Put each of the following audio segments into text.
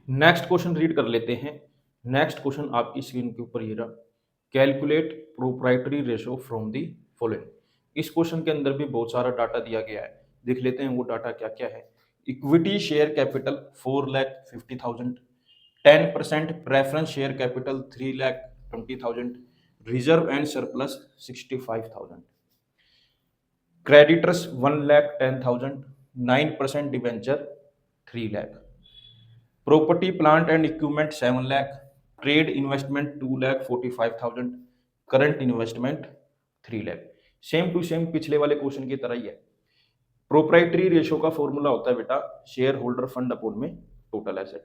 Next question read कर लेते हैं। नेक्स्ट क्वेश्चन आपकी स्क्रीन के ऊपर ये रहा, calculate proprietary ratio from the following. इस क्वेश्चन के अंदर भी बहुत सारा डाटा दिया गया है, देख लेते हैं वो डाटा क्या क्या है। Equity share capital 4,50,000, 10% preference share capital 3,20,000, reserve and surplus 65,000, creditors 1,10,000, 9% debenture 3 lakh, property plant and equipment 7 lakh, trade investment 2,45,000, current investment 3 lakh. Same to same पिछले वाले क्वेश्चन की तरह ही है। प्रोप्राइटरी रेशो का फॉर्मूला होता है बेटा शेयर होल्डर फंड अपॉन में टोटल एसेट।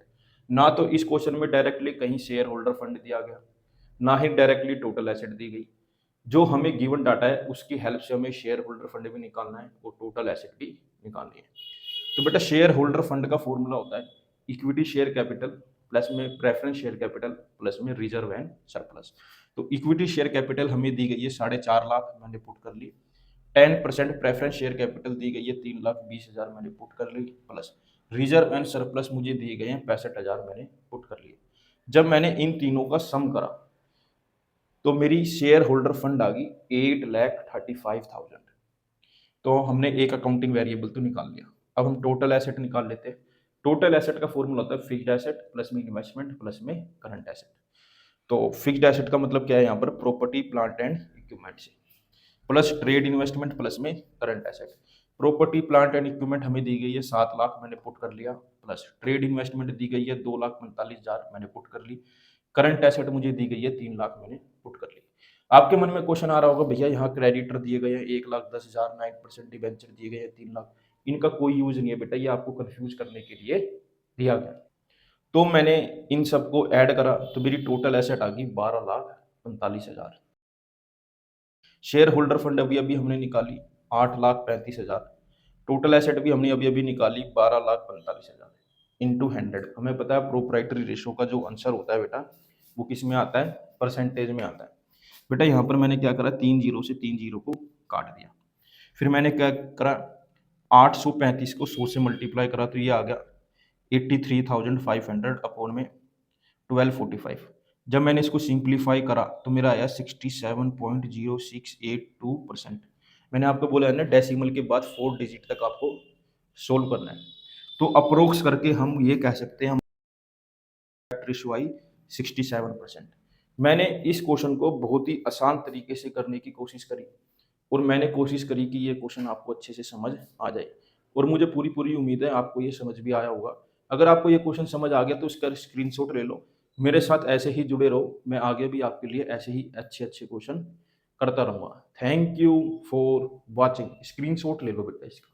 ना तो इस क्वेश्चन में डायरेक्टली कहीं शेयर होल्डर फंड दिया गया, ना ही डायरेक्टली टोटल एसेट दी गई। जो हमें गिवन डाटा है उसकी हेल्प से हमें शेयर होल्डर फंड भी निकालना है और टोटल एसेट भी निकालनी है। तो बेटा शेयर होल्डर फंड का फॉर्मूला होता है इक्विटी शेयर कैपिटल प्लस में प्रेफरेंस शेयर कैपिटल प्लस में रिजर्व एंड सरप्लस। तो इक्विटी शेयर कैपिटल हमें दी गई है 4.5 लाख, मैंने पुट कर ली। 10% प्रेफरेंस शेयर कैपिटल दी गई है 3,20,000, मैंने पुट कर ली, प्लस रिजर्व एंड सरप्लस मुझे दिए गए हैं 65,000, मैंने पुट कर लिए। जब मैंने इन तीनों का सम करा तो मेरी शेयर होल्डर फंड आ गई 8,35,000। तो हमने एक अकाउंटिंग वेरिएबल तो निकाल लिया। अब हम टोटल एसेट निकाल लेते हैं। टोटल एसेट का फॉर्मूला होता है फिक्स्ड एसेट प्लस में इन्वेस्टमेंट प्लस में करंट एसेट। तो फिक्स्ड एसेट का मतलब क्या है यहाँ पर, प्रॉपर्टी प्लांट एंड इक्विपमेंट से, प्लस ट्रेड इन्वेस्टमेंट प्लस में current asset. Property plant and equipment हमें दी गई है 7 लाख, मैंने पुट कर लिया, प्लस ट्रेड इन्वेस्टमेंट दी गई है 2,45,000, मैंने पुट कर ली। करंट एसेट मुझे दी गई है 3 लाख, मैंने पुट कर ली। आपके मन में क्वेश्चन आ रहा होगा भैया यहाँ क्रेडिटर दिए गए हैं 1,10,000, 9% डिबेंचर दिए गए हैं 3 लाख, इनका कोई यूज नहीं है बेटा, ये आपको कंफ्यूज करने के लिए दिया गया। तो मैंने इन सबको ऐड करा तो मेरी टोटल एसेट आ गई 12,45,000। शेयर होल्डर फंड अभी अभी हमने निकाली 8,35,000। टोटल एसेट भी हमने अभी अभी निकाली 12,45,000 इंटू 100। हमें पता है प्रोप्राइटरी रेशो का जो आंसर होता है बेटा वो किस में आता है, परसेंटेज में आता है। बेटा यहाँ पर मैंने क्या करा, 3 जीरो से 3 जीरो को काट दिया। फिर मैंने क्या करा, 835 को 100 से मल्टीप्लाई करा तो ये आ गया 83,500 अपॉन में 1245। जब मैंने इसको सिंप्लीफाई करा तो मेरा आया 67.0682%। मैंने आपको बोला है ना डेसिमल के बाद 4 डिजिट तक आपको सोल्व करना है। तो अप्रोक्स करके हम ये कह सकते हैं रेशियो आई 67%। मैंने इस क्वेश्चन को बहुत ही आसान तरीके से करने की कोशिश करी और मैंने कोशिश करी कि ये क्वेश्चन आपको अच्छे से समझ आ जाए, और मुझे पूरी पूरी उम्मीद है आपको ये समझ भी आया होगा। अगर आपको ये क्वेश्चन समझ आ गया तो इसका स्क्रीनशॉट ले लो, मेरे साथ ऐसे ही जुड़े रहो, मैं आगे भी आपके लिए ऐसे ही अच्छे अच्छे क्वेश्चन करता रहूँगा। Thank you for watching. Screenshot ले लो बेटा इसका।